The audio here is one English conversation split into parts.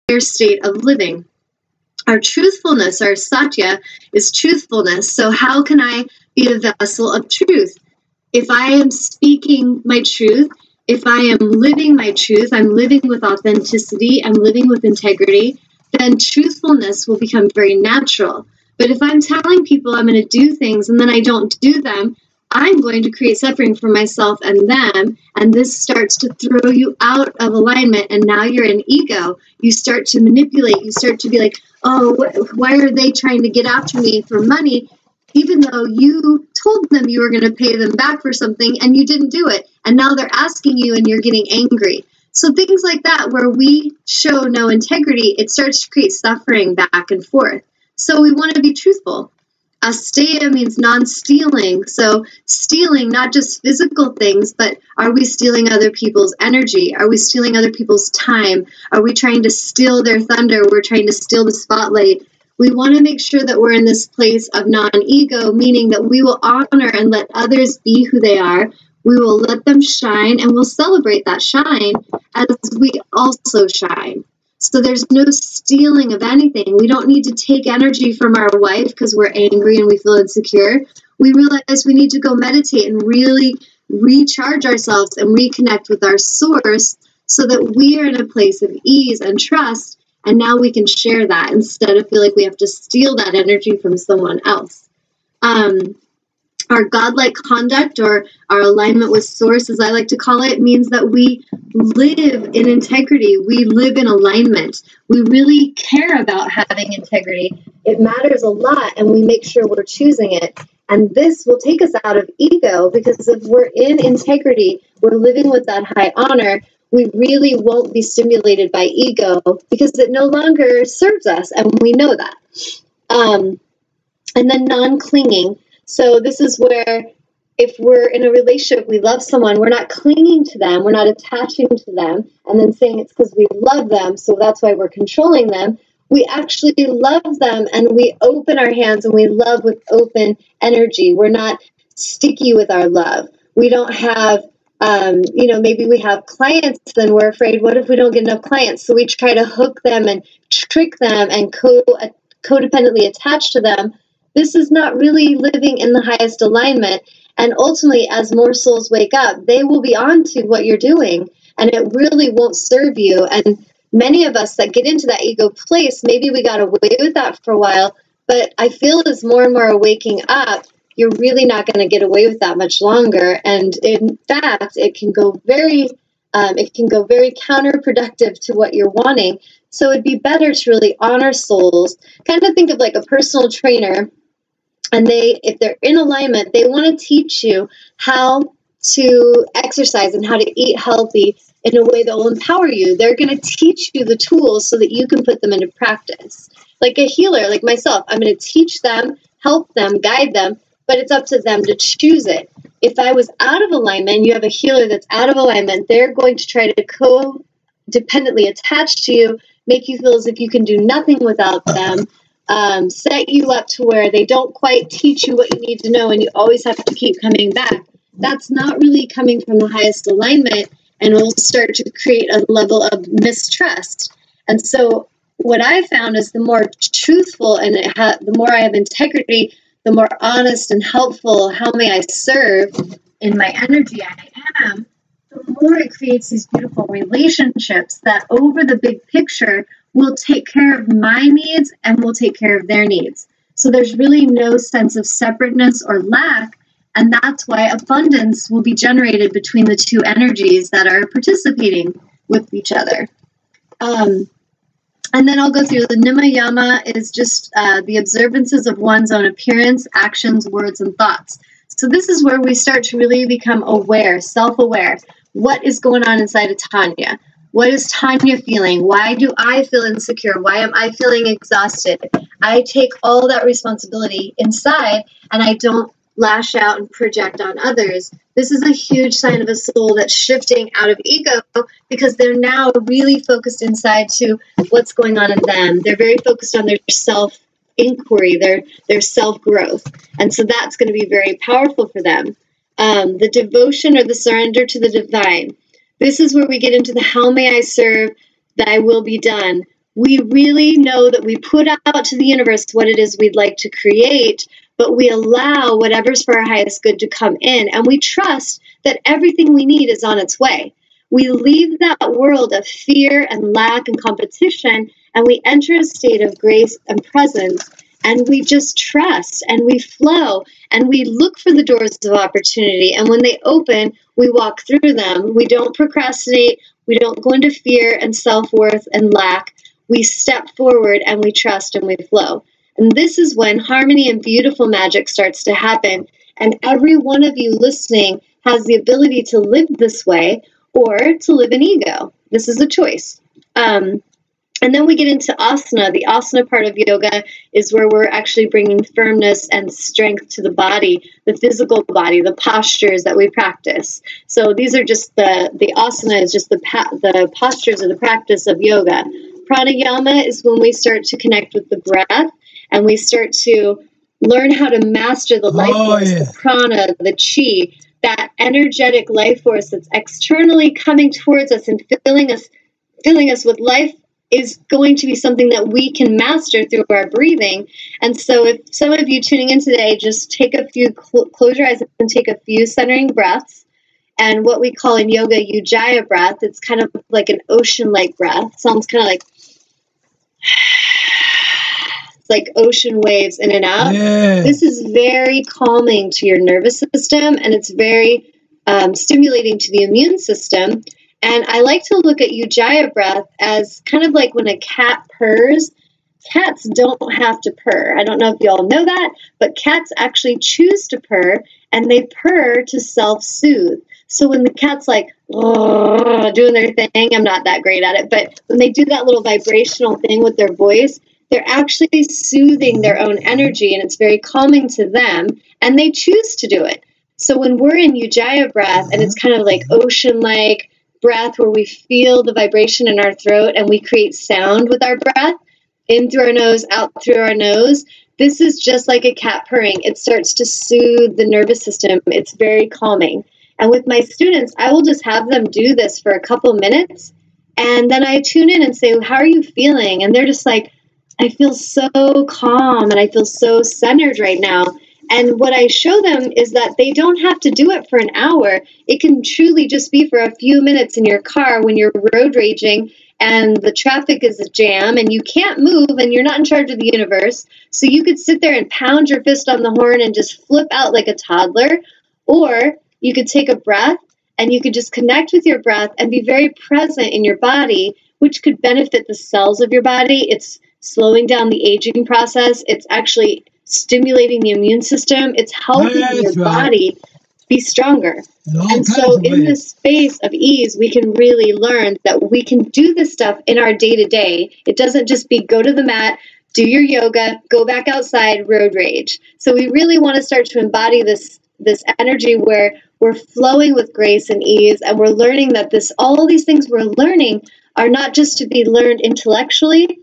aware state of living. Our truthfulness, our satya, is truthfulness. So how can I be a vessel of truth? If I am speaking my truth, if I am living my truth, I'm living with authenticity, I'm living with integrity, then truthfulness will become very natural. But if I'm telling people I'm going to do things and then I don't do them, I'm going to create suffering for myself and them, and this starts to throw you out of alignment, and now you're in ego. You start to manipulate. You start to be like, oh, why are they trying to get after me for money, even though you told them you were going to pay them back for something and you didn't do it, and now they're asking you and you're getting angry. So things like that, where we show no integrity, it starts to create suffering back and forth. So we want to be truthful. Asteya means non-stealing. So stealing, not just physical things, but are we stealing other people's energy? Are we stealing other people's time? Are we trying to steal their thunder? We're trying to steal the spotlight. We want to make sure that we're in this place of non-ego, meaning that we will honor and let others be who they are. We will let them shine, and we'll celebrate that shine as we also shine. So there's no stealing of anything. We don't need to take energy from our wife because we're angry and we feel insecure. We realize we need to go meditate and really recharge ourselves and reconnect with our source so that we are in a place of ease and trust. And now we can share that instead of feel like we have to steal that energy from someone else. Our godlike conduct, or our alignment with source, as I like to call it, means that we live in integrity. We live in alignment. We really care about having integrity. It matters a lot, and we make sure we're choosing it. And this will take us out of ego, because if we're in integrity, we're living with that high honor, we really won't be stimulated by ego because it no longer serves us, and we know that. And then non-clinging. So this is where if we're in a relationship, we love someone, we're not clinging to them, we're not attaching to them, and then saying it's because we love them, so that's why we're controlling them. We actually love them, and we open our hands, and we love with open energy. We're not sticky with our love. We don't have, maybe we have clients, then we're afraid, what if we don't get enough clients? So we try to hook them and trick them and codependently attach to them. This is not really living in the highest alignment. And ultimately, as more souls wake up, they will be on to what you're doing, and it really won't serve you. And many of us that get into that ego place, maybe we got away with that for a while, but I feel as more and more are waking up, you're really not going to get away with that much longer. And in fact, it can go very counterproductive to what you're wanting. So it'd be better to really honor souls. Kind of think of like a personal trainer. And if they're in alignment, they want to teach you how to exercise and how to eat healthy in a way that will empower you. They're going to teach you the tools so that you can put them into practice. Like a healer, like myself, I'm going to teach them, help them, guide them, but it's up to them to choose it. If I was out of alignment, you have a healer that's out of alignment, they're going to try to codependently attach to you, make you feel as if you can do nothing without them. Set you up to where they don't quite teach you what you need to know, and you always have to keep coming back. That's not really coming from the highest alignment, and it will start to create a level of mistrust. And so what I found is the more truthful and the more I have integrity, the more honest and helpful, how may I serve in my energy I am, the more it creates these beautiful relationships that over the big picture will take care of my needs and will take care of their needs. So there's really no sense of separateness or lack, and that's why abundance will be generated between the two energies that are participating with each other. And then I'll go through the Nima Yama is just the observances of one's own appearance, actions, words, and thoughts. So this is where we start to really become aware, self-aware. What is going on inside of Tanya? What is Tanya feeling? Why do I feel insecure? Why am I feeling exhausted? I take all that responsibility inside, and I don't lash out and project on others. This is a huge sign of a soul that's shifting out of ego, because they're now really focused inside to what's going on in them. They're very focused on their self-inquiry, their self-growth. And so that's going to be very powerful for them. The devotion or the surrender to the divine. This is where we get into the how may I serve, thy will be done. we really know that we put out to the universe what it is we'd like to create, but we allow whatever's for our highest good to come in, and we trust that everything we need is on its way. We leave that world of fear and lack and competition, and we enter a state of grace and presence, and we just trust, and we flow, and we look for the doors of opportunity, and when they open, we walk through them. We don't procrastinate. We don't go into fear and self-worth and lack. We step forward, and we trust, and we flow. And this is when harmony and beautiful magic starts to happen. And every one of you listening has the ability to live this way or to live in ego. This is a choice. And then we get into asana. The asana part of yoga is where we're actually bringing firmness and strength to the body, the physical body, the postures that we practice. So these are just the asana is just the postures of the practice of yoga. Pranayama is when we start to connect with the breath, and we start to learn how to master the life force, the prana, the chi, that energetic life force that's externally coming towards us and filling us with life is going to be something that we can master through our breathing. And so if some of you tuning in today, just take a few, close your eyes and take a few centering breaths. And what we call in yoga, Ujjayi breath, it's kind of like an ocean-like breath. Sounds kind of like, it's like ocean waves in and out. Yeah. This is very calming to your nervous system, and it's very stimulating to the immune system. And I like to look at Ujjayi breath as kind of like when a cat purrs. Cats don't have to purr. I don't know if you all know that, but cats actually choose to purr, and they purr to self-soothe. So when the cat's like doing their thing, I'm not that great at it, but when they do that little vibrational thing with their voice, they're actually soothing their own energy, and it's very calming to them, and they choose to do it. So when we're in Ujjayi breath, and it's kind of like ocean-like breath where we feel the vibration in our throat and we create sound with our breath, in through our nose, out through our nose, this is just like a cat purring. It starts to soothe the nervous system. It's very calming. And with my students, I will just have them do this for a couple minutes, and then I tune in and say, how are you feeling? And they're just like, I feel so calm and I feel so centered right now. And what I show them is that they don't have to do it for an hour. It can truly just be for a few minutes in your car when you're road raging and the traffic is a jam and you can't move and you're not in charge of the universe. So you could sit there and pound your fist on the horn and just flip out like a toddler. Or you could take a breath and you could just connect with your breath and be very present in your body, which could benefit the cells of your body. It's slowing down the aging process. It's actually stimulating the immune system. It's helping your body be stronger. And so in this space of ease, we can really learn that we can do this stuff in our day-to-day. It doesn't just be go to the mat, do your yoga, go back outside, road rage. So we really want to start to embody this energy where we're flowing with grace and ease, and we're learning that all these things we're learning are not just to be learned intellectually,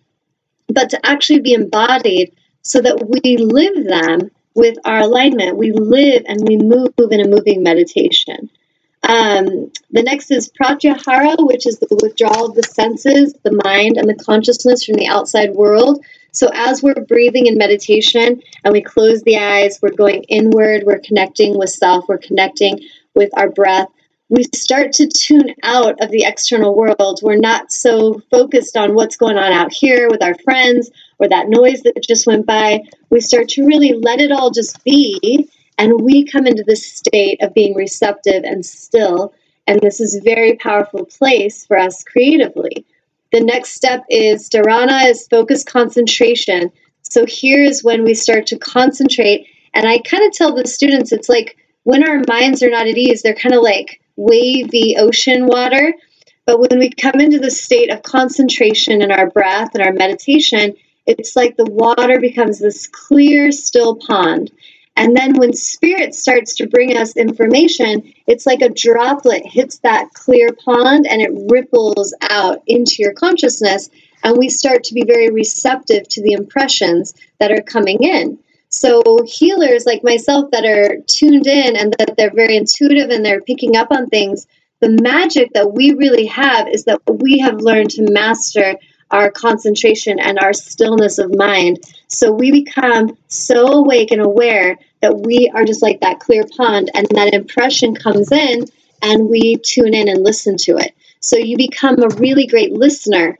but to actually be embodied so that we live them with our alignment. We live and we move in a moving meditation. The next is pratyahara, which is the withdrawal of the senses, the mind, and the consciousness from the outside world. So as we're breathing in meditation and we close the eyes, we're going inward, we're connecting with self, we're connecting with our breath. We start to tune out of the external world. We're not so focused on what's going on out here with our friends or that noise that just went by. We start to really let it all just be, and we come into this state of being receptive and still, and this is a very powerful place for us creatively. The next step is dharana, is focused concentration. So here is when we start to concentrate, and I kind of tell the students, it's like when our minds are not at ease, they're kind of like wavy ocean water. But when we come into the state of concentration in our breath and our meditation, it's like the water becomes this clear, still pond. And then when spirit starts to bring us information, it's like a droplet hits that clear pond and it ripples out into your consciousness. And we start to be very receptive to the impressions that are coming in. So healers like myself that are tuned in and that they're very intuitive and they're picking up on things, the magic that we really have is that we have learned to master our concentration and our stillness of mind. So we become so awake and aware that we are just like that clear pond, and that impression comes in and we tune in and listen to it. So you become a really great listener.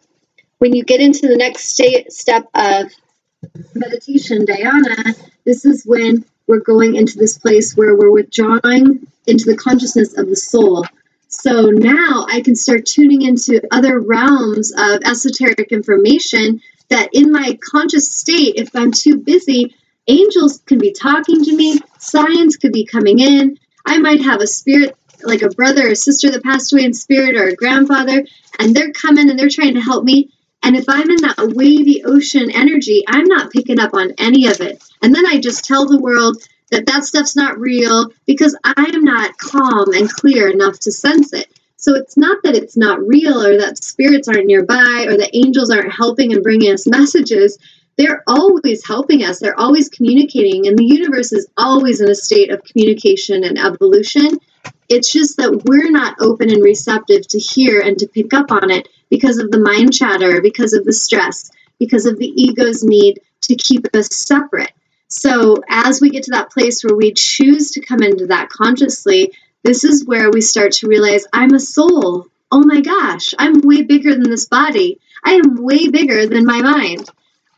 When you get into the next step of meditation, dhyana, this is when we're going into this place where we're withdrawing into the consciousness of the soul. So now I can start tuning into other realms of esoteric information that in my conscious state, if I'm too busy, angels can be talking to me, signs could be coming in. I might have a spirit, like a brother or sister that passed away in spirit, or a grandfather, and they're coming and they're trying to help me. And if I'm in that wavy ocean energy, I'm not picking up on any of it. And then I just tell the world that that stuff's not real because I'm not calm and clear enough to sense it. So it's not that it's not real, or that spirits aren't nearby, or that angels aren't helping and bringing us messages. They're always helping us. They're always communicating. And the universe is always in a state of communication and evolution. It's just that we're not open and receptive to hear and to pick up on it because of the mind chatter, because of the stress, because of the ego's need to keep us separate. So as we get to that place where we choose to come into that consciously, this is where we start to realize, I'm a soul. Oh my gosh, I'm way bigger than this body. I am way bigger than my mind.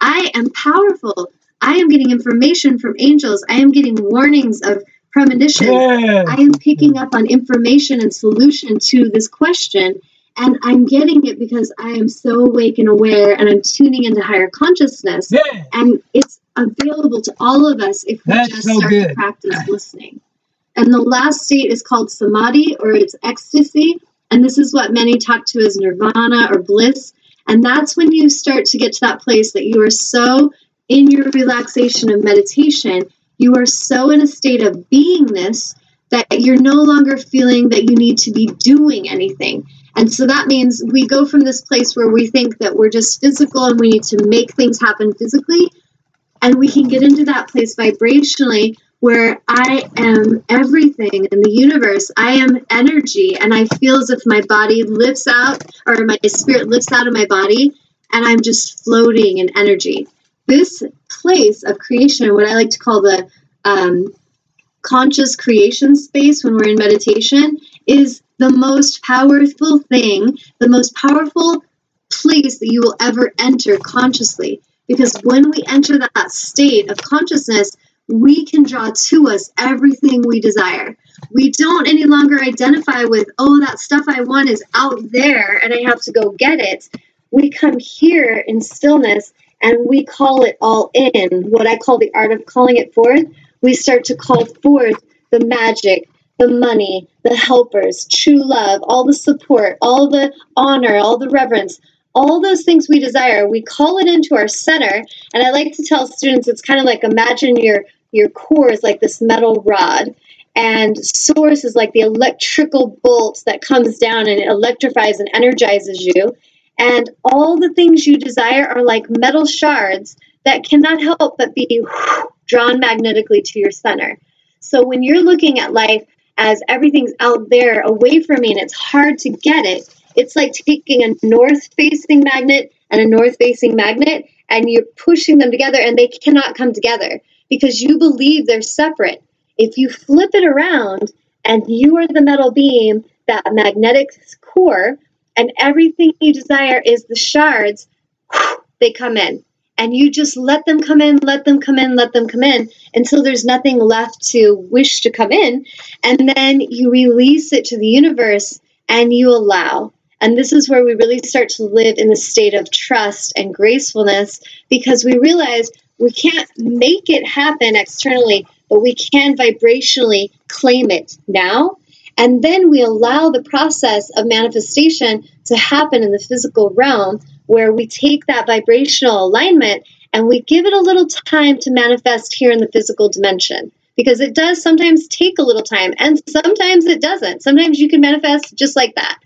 I am powerful. I am getting information from angels. I am getting warnings of premonition. Yes. I am picking up on information and solution to this question. And I'm getting it because I am so awake and aware, and I'm tuning into higher consciousness. Yeah. And it's available to all of us if we That's just so start good. to practice listening. And the last state is called samadhi, or it's ecstasy. And this is what many talk to as nirvana or bliss. And that's when you start to get to that place that you are so in your relaxation of meditation, you are so in a state of beingness that you're no longer feeling that you need to be doing anything. And so that means we go from this place where we think that we're just physical and we need to make things happen physically, and we can get into that place vibrationally where I am everything in the universe. I am energy, and I feel as if my body lifts out, or my spirit lifts out of my body, and I'm just floating in energy. This place of creation, what I like to call the conscious creation space when we're in meditation, is the most powerful thing, the most powerful place that you will ever enter consciously. Because when we enter that state of consciousness, we can draw to us everything we desire. We don't any longer identify with, oh, that stuff I want is out there and I have to go get it. We come here in stillness and we call it all in, what I call the art of calling it forth. We start to call forth the magic, the money, the helpers, true love, all the support, all the honor, all the reverence, all those things we desire. We call it into our center. And I like to tell students, it's kind of like, imagine your core is like this metal rod, and source is like the electrical bolt that comes down and it electrifies and energizes you. And all the things you desire are like metal shards that cannot help but be drawn magnetically to your center. So when you're looking at life as everything's out there away from me and it's hard to get it, it's like taking a north-facing magnet and a north-facing magnet, and you're pushing them together, and they cannot come together because you believe they're separate. If you flip it around and you are the metal beam, that magnetic core, and everything you desire is the shards, they come in. And you just let them come in, let them come in, let them come in until there's nothing left to wish to come in. And then you release it to the universe and you allow. And this is where we really start to live in the state of trust and gracefulness, because we realize we can't make it happen externally, but we can vibrationally claim it now. And then we allow the process of manifestation to happen in the physical realm, where we take that vibrational alignment and we give it a little time to manifest here in the physical dimension. Because it does sometimes take a little time, and sometimes it doesn't. Sometimes you can manifest just like that.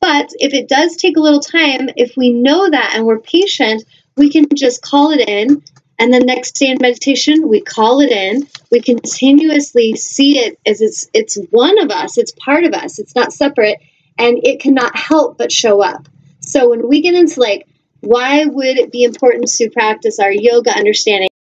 But if it does take a little time, if we know that and we're patient, we can just call it in. And then next day in meditation, we call it in. We continuously see it as it's one of us. It's part of us. It's not separate. And it cannot help but show up. So when we get into like Why would it be important to practice our yoga understanding?